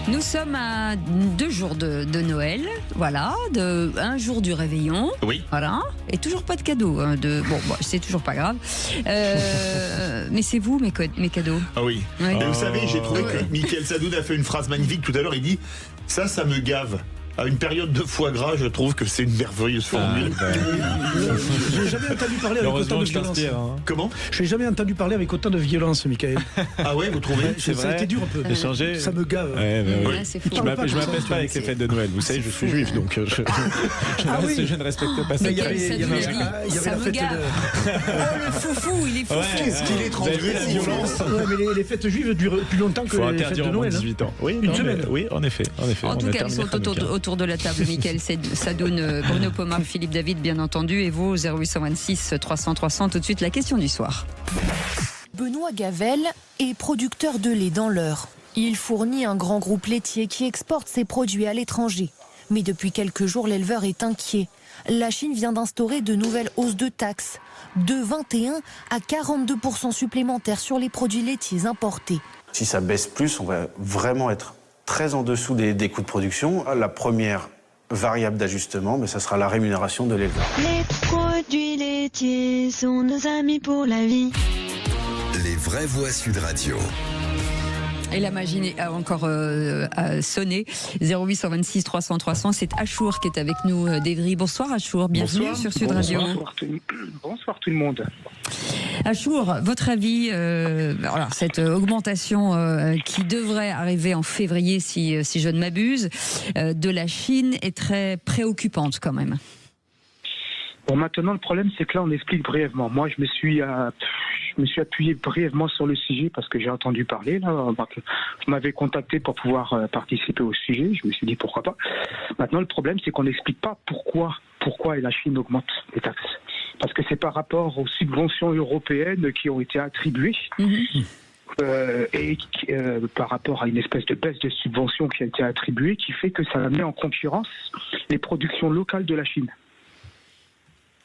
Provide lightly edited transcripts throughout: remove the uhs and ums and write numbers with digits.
Nous sommes à 2 jours de Noël, voilà, un jour du réveillon, Oui. voilà, et toujours pas de cadeaux. Bon, c'est toujours pas grave. Mais c'est vous mes cadeaux. Ah oui. Oui. Et vous savez, j'ai trouvé que Mickaël Sadoun a fait une phrase magnifique tout à l'heure. Il dit ça me gave. À une période de foie gras, je trouve que c'est une merveilleuse formule. Je n'ai jamais entendu parler avec autant de violence. Comment ? Je n'ai jamais entendu parler avec autant de violence, Mickaël. Ah ouais, vous trouvez ? Ça a été dur un peu. Changer. Ça me gave. Ouais, c'est fou. Je m'appelle pas avec les fêtes de Noël. Vous savez, je suis juif, donc je ne respecte pas ça. Il y avait la fête de... Oh, le foufou, il est foufou. Qu'est-ce qu'il est transgressif, la violence. Ouais, mais les fêtes juives durent plus longtemps que les fêtes de Noël. 18 ans. Oui, Une semaine. Oui, en effet. En tout cas, ils sont autour de la table. Mickaël Sadoun, Bruno Pomar, Philippe David, bien entendu, et vous, 0826 300 300. Tout de suite, la question du soir. Benoît Gavel est producteur de lait dans l'Eure. Il fournit un grand groupe laitier qui exporte ses produits à l'étranger. Mais depuis quelques jours, l'éleveur est inquiet. La Chine vient d'instaurer de nouvelles hausses de taxes, de 21 à 42% supplémentaires sur les produits laitiers importés. Si ça baisse plus, on va vraiment être très en dessous des coûts de production. La première variable d'ajustement, mais ça sera la rémunération de l'éleveur. Les produits laitiers sont nos amis pour la vie. Les vraies voix Sud Radio. Et la magie a encore sonné. 0826 300 300. C'est Achour qui est avec nous d'Evry. Bonsoir Achour, bienvenue sur Sud Radio. Bonsoir tout le monde. Achour, votre avis, cette augmentation qui devrait arriver en février, si je ne m'abuse, de la Chine est très préoccupante quand même. Bon, maintenant le problème c'est que là on explique brièvement. Moi je me suis appuyé brièvement sur le sujet parce que j'ai entendu parler. Là, vous m'avez contacté pour pouvoir participer au sujet. Je me suis dit pourquoi pas. Maintenant le problème c'est qu'on n'explique pas pourquoi la Chine augmente les taxes. Parce que c'est par rapport aux subventions européennes qui ont été attribuées. Par rapport à une espèce de baisse de subventions qui a été attribuée, qui fait que ça met en concurrence les productions locales de la Chine.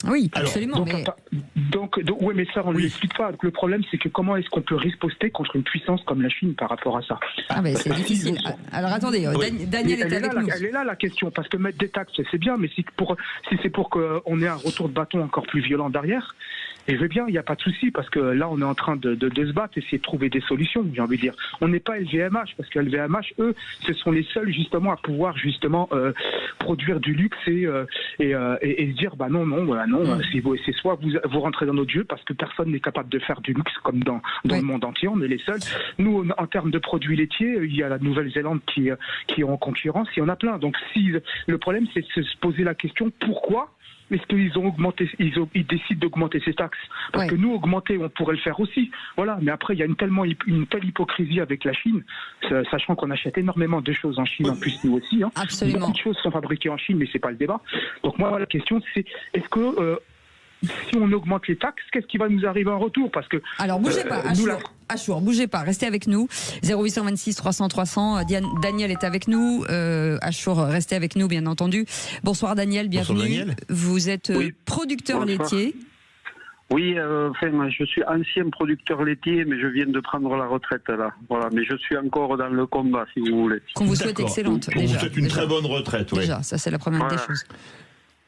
Oui, absolument. Oui, mais ça, on ne l'explique pas. Donc, le problème, c'est que comment est-ce qu'on peut riposter contre une puissance comme la Chine par rapport à ça ? Ah ben, c'est difficile. Alors attendez, Daniel est avec nous. Elle est là la question, parce que mettre des taxes, c'est bien, mais si c'est pour qu'on ait un retour de bâton encore plus violent derrière, et je veux bien, il n'y a pas de souci, parce que là, on est en train de se battre, essayer de trouver des solutions, j'ai envie de dire. On n'est pas LVMH, parce que LVMH, eux, ce sont les seuls, justement, à pouvoir, justement, produire du luxe et se dire, c'est soit vous rentrez dans notre jeu, parce que personne n'est capable de faire du luxe comme dans le monde entier, on est les seuls. Nous, en termes de produits laitiers, il y a la Nouvelle-Zélande qui est en concurrence, il y en a plein. Donc, le problème, c'est de se poser la question, pourquoi est-ce qu'ils ont augmenté, ils décident d'augmenter ces taxes? Parce que nous, augmenter, on pourrait le faire aussi. Voilà. Mais après, il y a une telle hypocrisie avec la Chine, sachant qu'on achète énormément de choses en Chine, en plus nous aussi. Hein. Absolument. Beaucoup de choses sont fabriquées en Chine, mais c'est pas le débat. Donc moi, la question, c'est est-ce que si on augmente les taxes, qu'est-ce qui va nous arriver en retour? Parce que alors bougez pas, Achour, bougez pas, restez avec nous. 0826 300 300. Daniel est avec nous. Achour, restez avec nous, bien entendu. Bonsoir Daniel, bienvenue. Bonsoir Daniel. Vous êtes producteur laitier. Oui, je suis ancien producteur laitier, mais je viens de prendre la retraite là. Voilà, mais je suis encore dans le combat, si vous voulez. Qu'on vous souhaite excellente. Vous souhaite une très bonne retraite. Déjà, ça c'est la première des choses.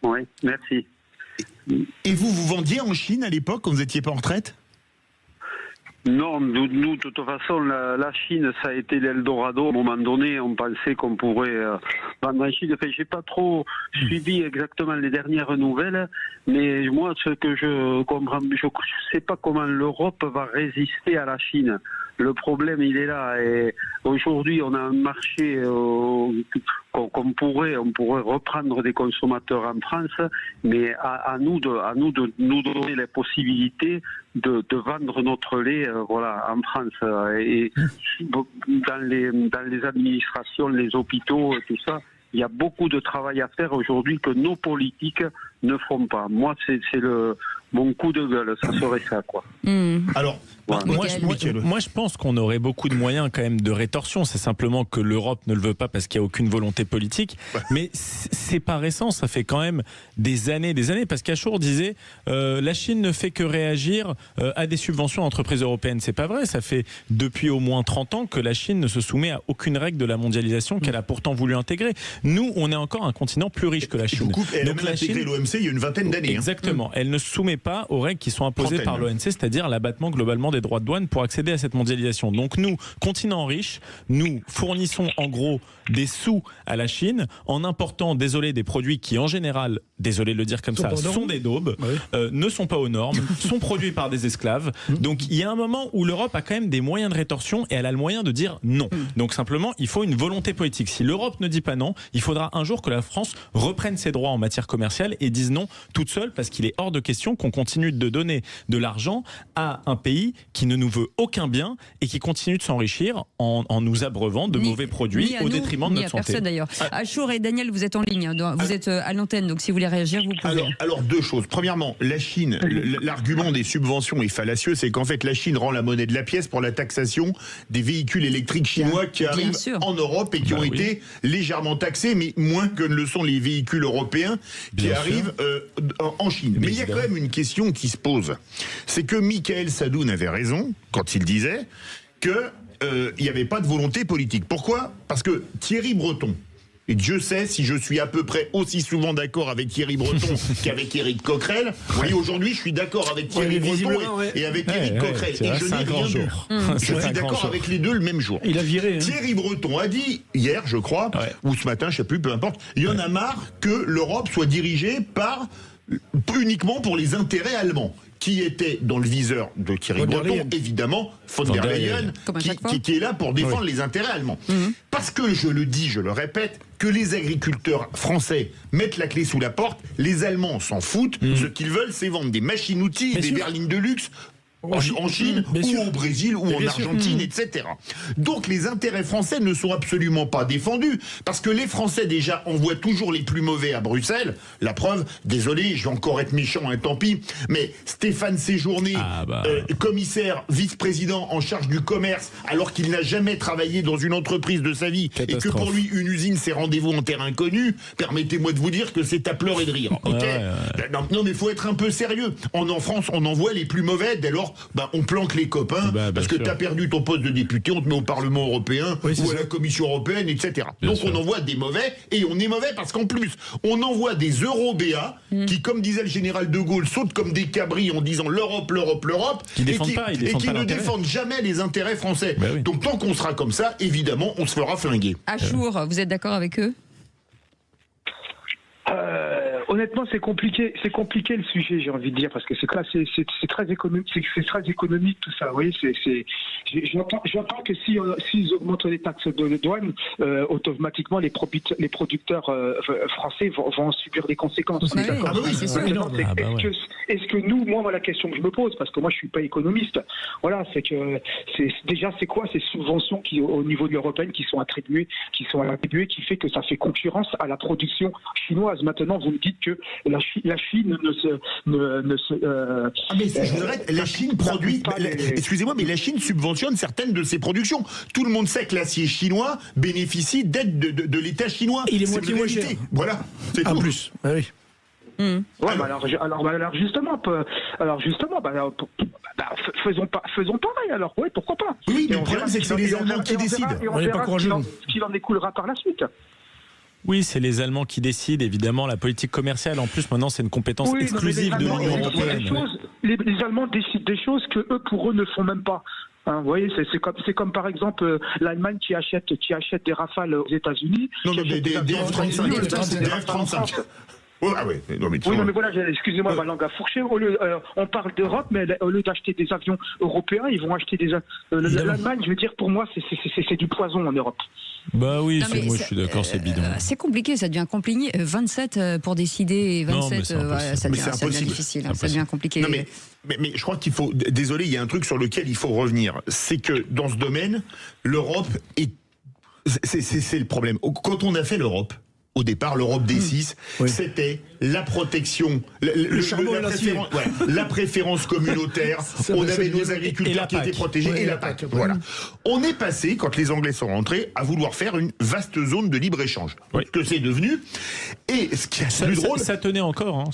Oui, merci. Et vous vendiez en Chine à l'époque quand vous n'étiez pas en retraite? Non, nous, de toute façon, la Chine, ça a été l'Eldorado. À un moment donné, on pensait qu'on pourrait vendre en Chine. Enfin, j'ai pas trop suivi exactement les dernières nouvelles, mais moi, ce que je comprends, je sais pas comment l'Europe va résister à la Chine. Le problème, il est là. Et aujourd'hui, on a un marché qu'on pourrait reprendre des consommateurs en France, mais à nous de nous donner la possibilité de vendre notre lait, en France. Et dans les administrations, les hôpitaux, tout ça, il y a beaucoup de travail à faire aujourd'hui que nos politiques ne feront pas. Moi, c'est mon coup de gueule, ça serait ça, quoi. Alors, moi, je pense qu'on aurait beaucoup de moyens quand même de rétorsion. C'est simplement que l'Europe ne le veut pas parce qu'il n'y a aucune volonté politique. Mais c'est pas récent, ça fait quand même des années. Parce qu'Achour disait la Chine ne fait que réagir à des subventions d'entreprises européennes. C'est pas vrai. Ça fait depuis au moins 30 ans que la Chine ne se soumet à aucune règle de la mondialisation qu'elle a pourtant voulu intégrer. Nous, on est encore un continent plus riche que la Chine. Elle a même intégré l'OMC il y a une vingtaine d'années. Exactement. Elle ne se soumet pas aux règles qui sont imposées par l'OMC, c'est-à-dire l'abattement globalement des droits de douane pour accéder à cette mondialisation. Donc nous, continent riche, nous fournissons en gros des sous à la Chine en important, des produits qui en général, désolé de le dire comme ça, sont des daubes, ne sont pas aux normes, sont produits par des esclaves. Donc il y a un moment où l'Europe a quand même des moyens de rétorsion et elle a le moyen de dire non. Donc simplement, il faut une volonté politique. Si l'Europe ne dit pas non, il faudra un jour que la France reprenne ses droits en matière commerciale et dise non toute seule, parce qu'il est hors de question qu'on continue de donner de l'argent à un pays qui ne nous veut aucun bien et qui continue de s'enrichir en nous abreuvant de mauvais produits au détriment de notre santé. Personne d'ailleurs. Achour et Daniel, vous êtes en ligne, vous êtes à l'antenne, donc si vous voulez réagir, vous pouvez. Alors deux choses. Premièrement, la Chine, l'argument des subventions est fallacieux, c'est qu'en fait la Chine rend la monnaie de la pièce pour la taxation des véhicules électriques chinois qui arrivent en Europe et qui ont été légèrement taxés, mais moins que ne le sont les véhicules européens qui arrivent en Chine. Mais il y a quand même une question qui se pose. C'est que Michael Sadoun avait raison quand il disait que il n'y avait pas de volonté politique. Pourquoi ? Parce que Thierry Breton, et Dieu sait si je suis à peu près aussi souvent d'accord avec Thierry Breton qu'avec Éric Coquerel. Vous voyez, aujourd'hui, je suis d'accord avec Thierry Breton et avec Éric Coquerel. Et je n'ai rien vu. Je suis d'accord avec les deux le même jour. Il a viré. Thierry Breton a dit, hier, je crois, ou ce matin, je ne sais plus, peu importe, il y en a marre que l'Europe soit dirigée par uniquement pour les intérêts allemands. Qui était dans le viseur de Thierry Breton, évidemment, von der Leyen, qui est là pour défendre les intérêts allemands. Parce que, je le dis, je le répète, que les agriculteurs français mettent la clé sous la porte, les Allemands s'en foutent, ce qu'ils veulent, c'est vendre des machines-outils et des berlines de luxe en Chine, ou au Brésil, ou en Argentine, etc. Donc les intérêts français ne sont absolument pas défendus, parce que les Français déjà envoient toujours les plus mauvais à Bruxelles. La preuve, désolé, je vais encore être méchant, tant pis, mais Stéphane Séjourné, commissaire, vice-président en charge du commerce, alors qu'il n'a jamais travaillé dans une entreprise de sa vie, et que pour lui une usine c'est rendez-vous en terre inconnue, permettez-moi de vous dire que c'est à pleurer de rire. Non mais il faut être un peu sérieux. En France, on envoie les plus mauvais, dès lors on planque les copains, parce que tu as perdu ton poste de député, on te met au Parlement européen ou à la Commission européenne, etc. Donc on envoie des mauvais, et on est mauvais parce qu'en plus, on envoie des Eurobéas qui, comme disait le général de Gaulle, sautent comme des cabris en disant l'Europe, l'Europe, l'Europe, et qui ne défendent jamais les intérêts français. Donc tant qu'on sera comme ça, évidemment, on se fera flinguer. Achour, vous êtes d'accord avec eux ? Honnêtement, c'est compliqué le sujet, j'ai envie de dire, parce que c'est très économique tout ça. Vous voyez, j'entends que s'ils augmentent les taxes de douane, automatiquement les producteurs français vont subir des conséquences. Est-ce que nous, moi, la question que je me pose, parce que moi je suis pas économiste, voilà, c'est que c'est quoi ces subventions qui, au niveau de l'européenne, qui sont attribuées, qui fait que ça fait concurrence à la production chinoise. Maintenant, vous me dites que la Chine la Chine produit. Excusez-moi, mais la Chine subventionne certaines de ses productions. Tout le monde sait que l'acier chinois bénéficie d'aide de l'État chinois. Il est moitié moins cher. Voilà, c'est tout. Plus. Oui. Alors justement, faisons pareil. Alors pourquoi pas. Oui, mais le problème c'est que c'est les Allemands qui décident. On verra ce qu'il en découlera par la suite. Oui, c'est les Allemands qui décident, évidemment. La politique commerciale, en plus, maintenant, c'est une compétence exclusive de l'Union européenne. Les Allemands décident des choses que pour eux ne font même pas. Vous voyez, c'est comme par exemple l'Allemagne qui achète des Rafales aux États-Unis. Non, mais des F-35. mais voilà, excusez-moi, ma langue a fourché. On parle d'Europe, mais au lieu d'acheter des avions européens, ils vont acheter des l'Allemagne. Je veux dire, pour moi, c'est du poison en Europe. Moi je suis d'accord, c'est bidon. C'est compliqué, ça devient compliqué. 27 pour décider, 27, ça devient difficile, ça devient compliqué. Non, mais je crois qu'il faut. Désolé, il y a un truc sur lequel il faut revenir. C'est que dans ce domaine, l'Europe est. C'est le problème. Quand on a fait l'Europe, Au départ, l'Europe des 6, c'était la protection, la préférence communautaire. On avait nos agriculteurs qui étaient protégés et la PAC. Voilà. On est passé, quand les Anglais sont rentrés, à vouloir faire une vaste zone de libre-échange. Ce que c'est devenu. Et ce qui est plus drôle... Ça tenait encore. Hein.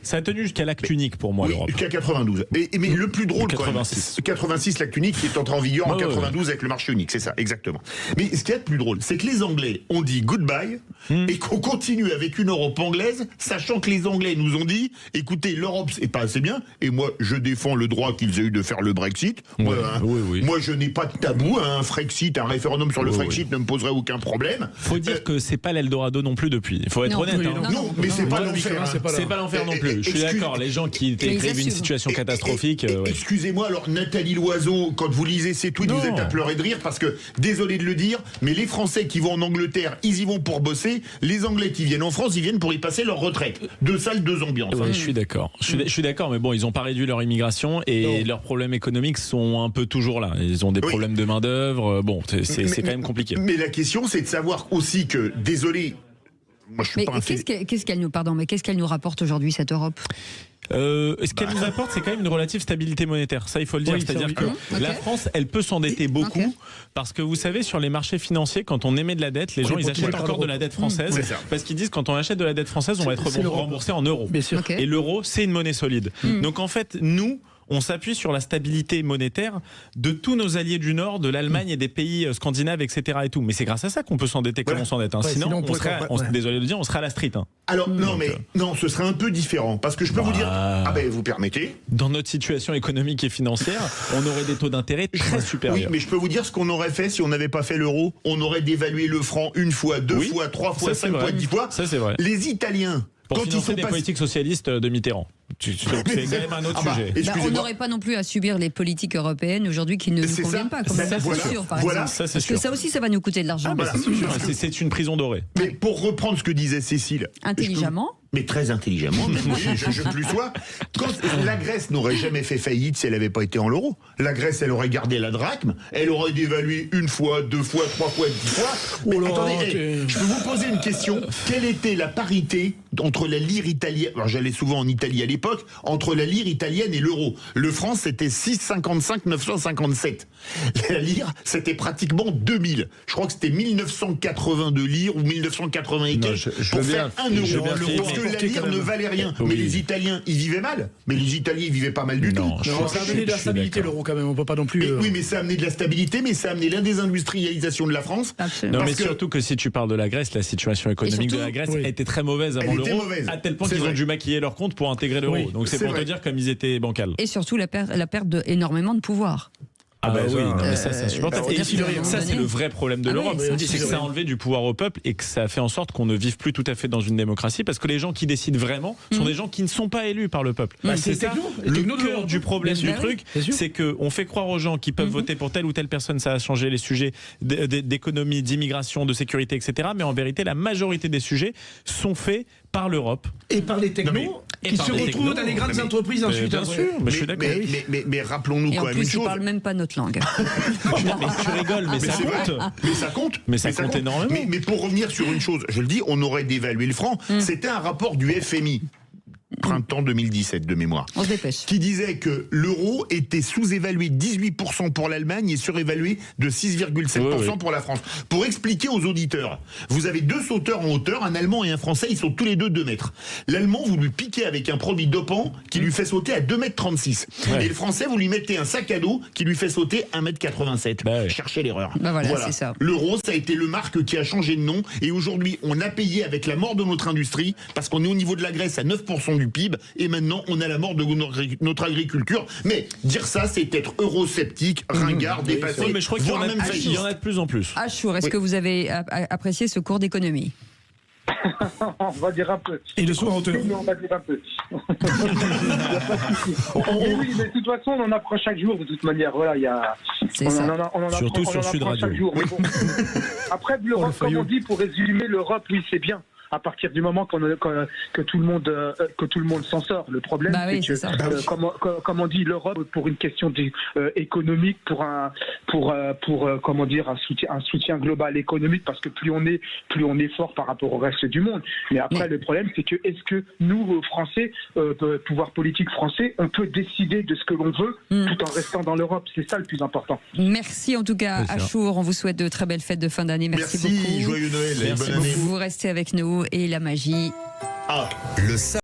Ça a tenu jusqu'à l'acte unique pour moi, l'Europe. Jusqu'à 92. Mais le plus drôle, 86, l'acte unique qui est entré en vigueur en 92 avec le marché unique. C'est ça, exactement. Mais ce qui est le plus drôle, c'est que les Anglais ont dit goodbye et qu'on continue avec une Europe anglaise, sachant que les Anglais nous ont dit, écoutez, l'Europe c'est pas assez bien, et moi je défends le droit qu'ils aient eu de faire le Brexit. Moi je n'ai pas de tabou, un Frexit, un référendum sur le Frexit ne me poserait aucun problème. Faut dire que c'est pas l'Eldorado non plus depuis. Il faut être honnête. Non, mais c'est pas l'enfer. C'est pas l'enfer non plus. Je suis d'accord. Les gens qui décrivent une situation catastrophique. Excusez-moi, alors Nathalie Loiseau, quand vous lisez ces tweets, vous êtes à pleurer de rire parce que, désolé de le dire, mais les Français qui vont en Angleterre, ils y vont pour bosser. Les Anglais qui viennent en France, ils viennent pour y passer leur retraite. 2 salles, 2 ambiances. Je suis d'accord. Je suis d'accord, mais bon, ils n'ont pas réduit leur immigration et leurs problèmes économiques sont un peu toujours là. Ils ont des problèmes de main-d'œuvre. Bon, c'est quand même compliqué. Mais la question, c'est de savoir aussi que, désolé, moi je suis pas un qu'est-ce qu'elle nous rapporte aujourd'hui, cette Europe ? Ce qu'elle nous apporte, c'est quand même une relative stabilité monétaire. Ça, il faut le dire. C'est-à-dire que la France, elle peut s'endetter beaucoup parce que vous savez, sur les marchés financiers, quand on émet de la dette, les gens, ils achètent encore de la dette française parce qu'ils disent quand on achète de la dette française, on va être remboursé en euros. Et l'euro, c'est une monnaie solide. Donc en fait, nous, on s'appuie sur la stabilité monétaire de tous nos alliés du Nord, de l'Allemagne et des pays scandinaves, etc. Et tout. Mais c'est grâce à ça qu'on peut s'endetter comme on s'endette. Sinon, on serait, désolé de dire, on serait à la street. Alors, non, ce serait un peu différent. Parce que je peux vous dire... vous permettez. Dans notre situation économique et financière, on aurait des taux d'intérêt très supérieurs. Oui, mais je peux vous dire ce qu'on aurait fait si on n'avait pas fait l'euro. On aurait dévalué le franc 1 fois, 2 fois, 3 fois, 5 fois, 10 fois. Ça, c'est vrai. Les Italiens... Pour financer des politiques socialistes de Mitterrand. C'est quand même un autre sujet. On n'aurait pas non plus à subir les politiques européennes aujourd'hui qui ne nous conviennent pas. Comme ça, c'est sûr, par exemple. Parce que ça aussi, ça va nous coûter de l'argent. C'est une prison dorée. Mais pour reprendre ce que disait Cécile... Intelligemment. Mais très intelligemment, je plus sois. Quand la Grèce n'aurait jamais fait faillite si elle n'avait pas été en l'euro. La Grèce, elle aurait gardé la drachme, elle aurait dévalué 1 fois, 2 fois, 3 fois, 10 fois. Mais attendez, je peux vous poser une question. Quelle était la parité entre la lire italienne, alors j'allais souvent en Italie à l'époque, entre la lire italienne et l'euro? Le franc, c'était 6,55, 957. La lire, c'était pratiquement 2000. Je crois que c'était 1982 lire ou 1980 et quelques pour faire 1 euro. Parce que la lire ne valait rien. Mais les Italiens, ils vivaient mal. Mais les Italiens, ils vivaient pas mal du tout. Ça a amené de la stabilité, l'euro, quand même. On peut pas non plus... Oui, mais ça a amené de la stabilité, mais ça a amené l'indésindustrialisation de la France. Absolument. Non, mais surtout que si tu parles de la Grèce, la situation économique de la Grèce était très mauvaise avant l'euro, à tel point qu'ils ont dû maquiller leur compte pour intégrer l'euro. Donc c'est pour te dire comme ils étaient bancals. Et surtout la perte d'énormément de pouvoir. Mais ça, c'est insupportable. Et ça, c'est le vrai problème de l'Europe. C'est que ça a enlevé du pouvoir au peuple et que ça a fait en sorte qu'on ne vive plus tout à fait dans une démocratie parce que les gens qui décident vraiment sont des gens qui ne sont pas élus par le peuple. C'est ça le cœur du problème du truc, c'est qu'on fait croire aux gens qui peuvent voter pour telle ou telle personne, ça a changé les sujets d'économie, d'immigration, de sécurité, etc. Mais en vérité, la majorité des sujets sont faits par l'Europe. Et par les technos qui se retrouvent dans les grandes entreprises ensuite. Bien sûr, mais je suis d'accord. Mais rappelons-nous quand même une chose. Ils ne parlent même pas notre langue. Mais tu rigoles, mais ça compte. Mais ça compte. Mais ça compte énormément. Mais pour revenir sur une chose, je le dis, on aurait dévalué le franc. C'était un rapport du FMI. Printemps 2017 de mémoire. On se dépêche. Qui disait que l'euro était sous-évalué 18% pour l'Allemagne et surévalué de 6,7% pour la France. Pour expliquer aux auditeurs, vous avez 2 sauteurs en hauteur, un Allemand et un Français, ils sont tous les deux 2 mètres. L'Allemand, vous lui piquez avec un produit dopant qui lui fait sauter à 2,36 m. Et le Français, vous lui mettez un sac à dos qui lui fait sauter 1,87 m. Cherchez l'erreur. Voilà. C'est ça. L'euro, ça a été le marque qui a changé de nom et aujourd'hui, on a payé avec la mort de notre industrie parce qu'on est au niveau de la Grèce à 9% du PIB et maintenant on a la mort de notre agriculture. Mais dire ça, c'est être eurosceptique, ringard, dépassé. Mais je crois qu'il y en a de plus en plus. Achour, est-ce que vous avez apprécié ce cours d'économie? On va dire un peu. Et le soir, on va dire un peu. Oui, mais de toute façon, on en apprend chaque jour, de toute manière. Voilà, il y a. Surtout sur Sud Radio. Chaque jour. Bon. Après, l'Europe, comme on dit, pour résumer, l'Europe, oui, c'est bien. à partir du moment que tout le monde s'en sort. Le problème, c'est que, comme on dit, l'Europe, pour une question économique, pour un soutien global économique, parce que plus on est fort par rapport au reste du monde. Mais après, le problème, c'est que est-ce que nous, Français, pouvoir politique français, on peut décider de ce que l'on veut tout en restant dans l'Europe? C'est ça le plus important. Merci en tout cas, Achour. On vous souhaite de très belles fêtes de fin d'année. Merci beaucoup. Joyeux Noël. Merci beaucoup. Vous restez avec nous et la magie. Le